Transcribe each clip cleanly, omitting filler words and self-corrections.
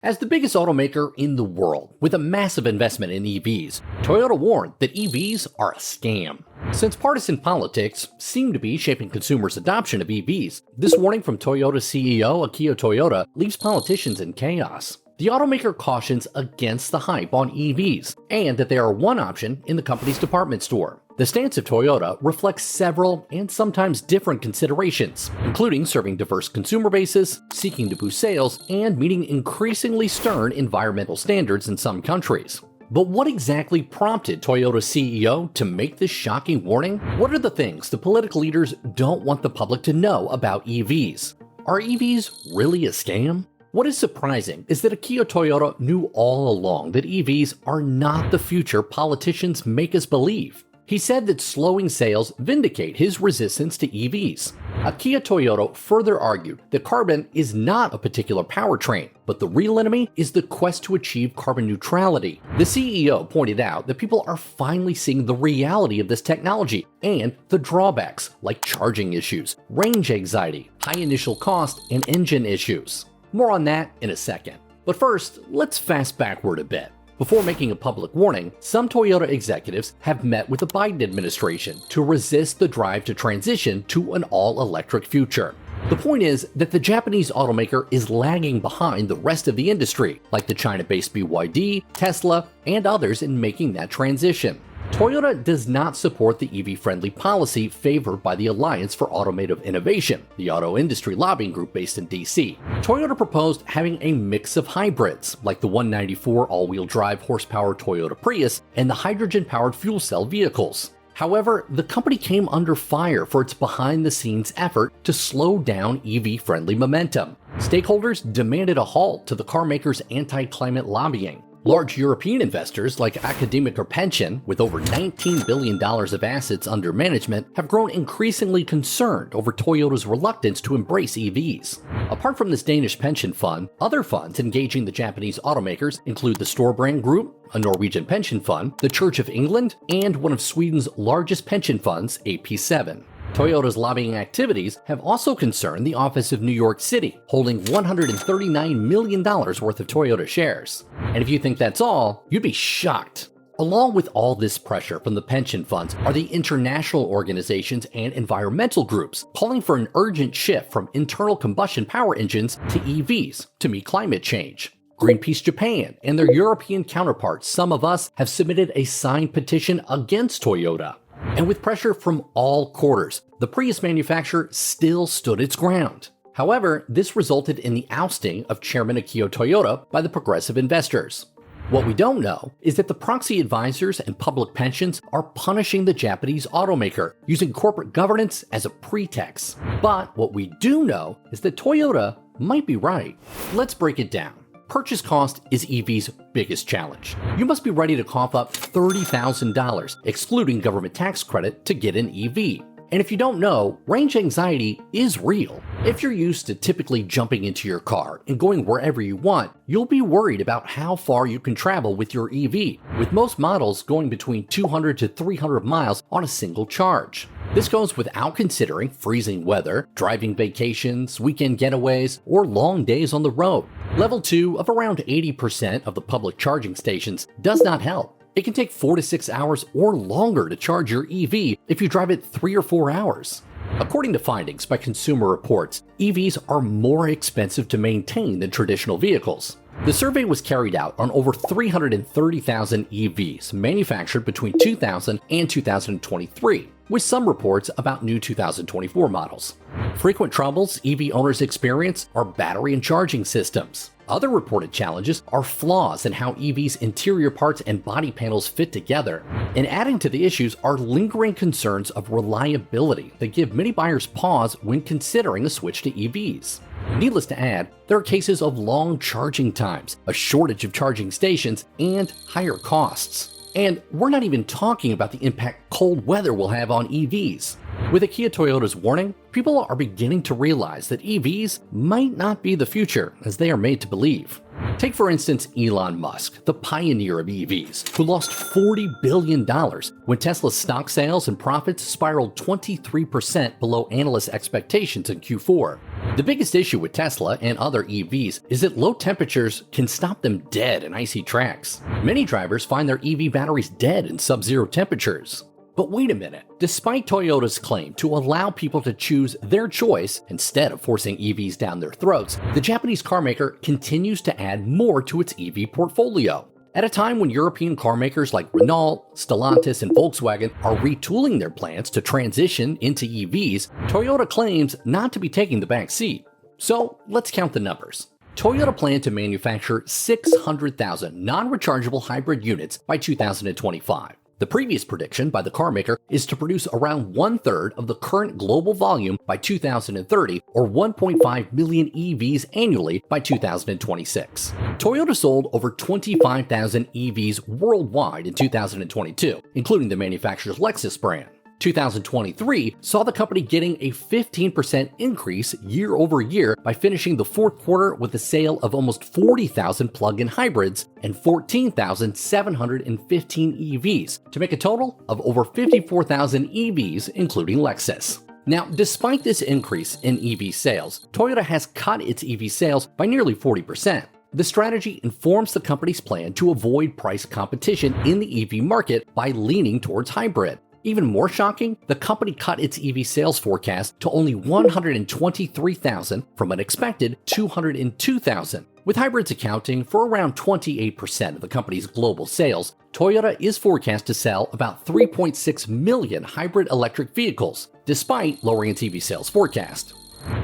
As the biggest automaker in the world, with a massive investment in EVs, Toyota warned that EVs are a scam. Since partisan politics seem to be shaping consumers' adoption of EVs, this warning from Toyota CEO Akio Toyoda leaves politicians in chaos. The automaker cautions against the hype on EVs, and that they are one option in the company's department store. The stance of Toyota reflects several and sometimes different considerations, including serving diverse consumer bases, seeking to boost sales, and meeting increasingly stern environmental standards in some countries. But what exactly prompted Toyota's CEO to make this shocking warning? What are the things the political leaders don't want the public to know about EVs? Are EVs really a scam? What is surprising is that Akio Toyoda knew all along that EVs are not the future politicians make us believe. He said that slowing sales vindicate his resistance to EVs. Akio Toyoda further argued that carbon is not a particular powertrain, but the real enemy is the quest to achieve carbon neutrality. The CEO pointed out that people are finally seeing the reality of this technology and the drawbacks like charging issues, range anxiety, high initial cost, and engine issues. More on that in a second. But first, let's fast backward a bit. Before making a public warning, some Toyota executives have met with the Biden administration to resist the drive to transition to an all-electric future. The point is that the Japanese automaker is lagging behind the rest of the industry, like the China-based BYD, Tesla, and others in making that transition. Toyota does not support the EV-friendly policy favored by the Alliance for Automotive Innovation, the auto industry lobbying group based in DC. Toyota proposed having a mix of hybrids, like the 194 all-wheel drive horsepower Toyota Prius and the hydrogen-powered fuel cell vehicles. However, the company came under fire for its behind-the-scenes effort to slow down EV-friendly momentum. Stakeholders demanded a halt to the carmaker's anti-climate lobbying. Large European investors like Academic Pension, with over $19 billion of assets under management, have grown increasingly concerned over Toyota's reluctance to embrace EVs. Apart from this Danish pension fund, other funds engaging the Japanese automakers include the Storebrand Group, a Norwegian pension fund, the Church of England, and one of Sweden's largest pension funds, AP7. Toyota's lobbying activities have also concerned the office of New York City, holding $139 million worth of Toyota shares. And if you think that's all, you'd be shocked. Along with all this pressure from the pension funds are the international organizations and environmental groups calling for an urgent shift from internal combustion power engines to EVs to meet climate change. Greenpeace Japan and their European counterparts, Some of Us, have submitted a signed petition against Toyota. And with pressure from all quarters, the Prius manufacturer still stood its ground. However, this resulted in the ousting of Chairman Akio Toyoda by the progressive investors. What we don't know is that the proxy advisors and public pensions are punishing the Japanese automaker, using corporate governance as a pretext. But what we do know is that Toyota might be right. Let's break it down. Purchase cost is EV's biggest challenge. You must be ready to cough up $30,000, excluding government tax credit, to get an EV. And if you don't know, range anxiety is real. If you're used to typically jumping into your car and going wherever you want, you'll be worried about how far you can travel with your EV, with most models going between 200 to 300 miles on a single charge. This goes without considering freezing weather, driving vacations, weekend getaways, or long days on the road. Level 2 of around 80% of the public charging stations does not help. It can take 4 to 6 hours or longer to charge your EV if you drive it 3 or 4 hours. According to findings by Consumer Reports, EVs are more expensive to maintain than traditional vehicles. The survey was carried out on over 330,000 EVs manufactured between 2000 and 2023, with some reports about new 2024 models. Frequent troubles EV owners experience are battery and charging systems. Other reported challenges are flaws in how EVs' interior parts and body panels fit together. And adding to the issues are lingering concerns of reliability that give many buyers pause when considering a switch to EVs. Needless to add, there are cases of long charging times, a shortage of charging stations, and higher costs. And we're not even talking about the impact cold weather will have on EVs. With Akio Toyoda's warning, people are beginning to realize that EVs might not be the future as they are made to believe. Take for instance Elon Musk, the pioneer of EVs, who lost $40 billion when Tesla's stock sales and profits spiraled 23% below analyst expectations in Q4. The biggest issue with Tesla and other EVs is that low temperatures can stop them dead in icy tracks. Many drivers find their EV batteries dead in sub-zero temperatures. But wait a minute, despite Toyota's claim to allow people to choose their choice instead of forcing EVs down their throats, the Japanese carmaker continues to add more to its EV portfolio. At a time when European carmakers like Renault, Stellantis, and Volkswagen are retooling their plans to transition into EVs, Toyota claims not to be taking the back seat. So let's count the numbers. Toyota planned to manufacture 600,000 non-rechargeable hybrid units by 2025. The previous prediction by the carmaker is to produce around one-third of the current global volume by 2030, or 1.5 million EVs annually by 2026. Toyota sold over 25,000 EVs worldwide in 2022, including the manufacturer's Lexus brand. 2023 saw the company getting a 15% increase year over year by finishing the fourth quarter with the sale of almost 40,000 plug-in hybrids and 14,715 EVs, to make a total of over 54,000 EVs, including Lexus. Now, despite this increase in EV sales, Toyota has cut its EV sales by nearly 40%. The strategy informs the company's plan to avoid price competition in the EV market by leaning towards hybrid. Even more shocking, the company cut its EV sales forecast to only 123,000 from an expected 202,000. With hybrids accounting for around 28% of the company's global sales, Toyota is forecast to sell about 3.6 million hybrid electric vehicles, despite lowering its EV sales forecast.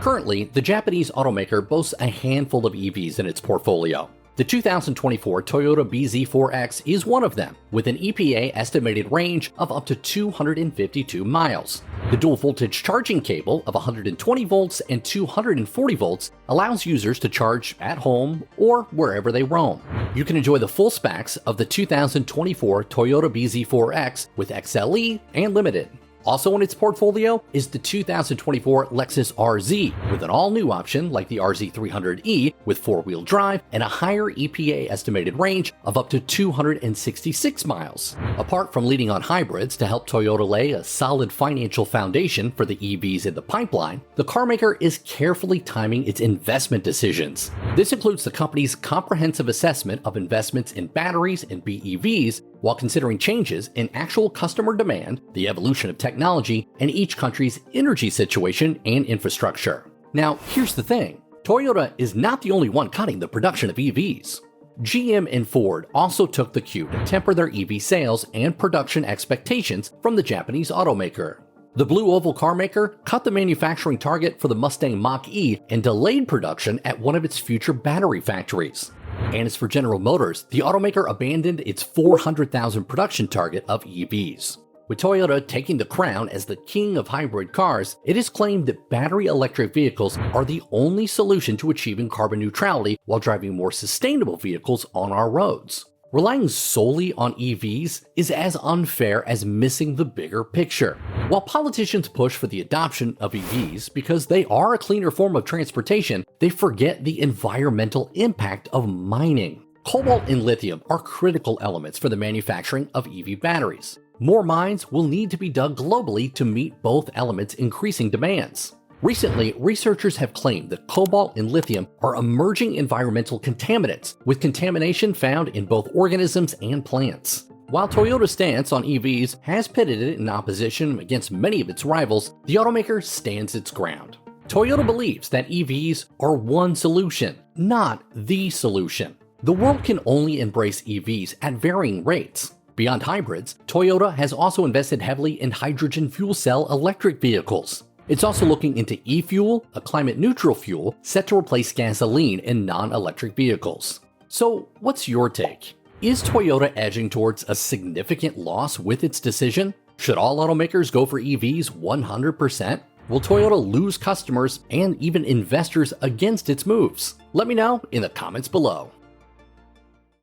Currently, the Japanese automaker boasts a handful of EVs in its portfolio. The 2024 Toyota bZ4X is one of them, with an EPA estimated range of up to 252 miles. The dual voltage charging cable of 120 volts and 240 volts allows users to charge at home or wherever they roam. You can enjoy the full specs of the 2024 Toyota bZ4X with XLE and Limited. Also in its portfolio is the 2024 Lexus RZ, with an all-new option like the RZ300e with four-wheel drive and a higher EPA estimated range of up to 266 miles. Apart from leading on hybrids to help Toyota lay a solid financial foundation for the EVs in the pipeline, the carmaker is carefully timing its investment decisions. This includes the company's comprehensive assessment of investments in batteries and BEVs, while considering changes in actual customer demand, the evolution of technology, and each country's energy situation and infrastructure. Now, here's the thing. Toyota is not the only one cutting the production of EVs. GM and Ford also took the cue to temper their EV sales and production expectations from the Japanese automaker. The Blue Oval carmaker cut the manufacturing target for the Mustang Mach-E and delayed production at one of its future battery factories. And as for General Motors, the automaker abandoned its 400,000 production target of EVs. With Toyota taking the crown as the king of hybrid cars, it is claimed that battery electric vehicles are the only solution to achieving carbon neutrality while driving more sustainable vehicles on our roads. Relying solely on EVs is as unfair as missing the bigger picture. While politicians push for the adoption of EVs because they are a cleaner form of transportation, they forget the environmental impact of mining. Cobalt and lithium are critical elements for the manufacturing of EV batteries. More mines will need to be dug globally to meet both elements' increasing demands. Recently, researchers have claimed that cobalt and lithium are emerging environmental contaminants, with contamination found in both organisms and plants. While Toyota's stance on EVs has pitted it in opposition against many of its rivals, the automaker stands its ground. Toyota believes that EVs are one solution, not the solution. The world can only embrace EVs at varying rates. Beyond hybrids, Toyota has also invested heavily in hydrogen fuel cell electric vehicles. It's also looking into e-fuel, a climate-neutral fuel set to replace gasoline in non-electric vehicles. So, what's your take? Is Toyota edging towards a significant loss with its decision? Should all automakers go for EVs 100%? Will Toyota lose customers and even investors against its moves? Let me know in the comments below.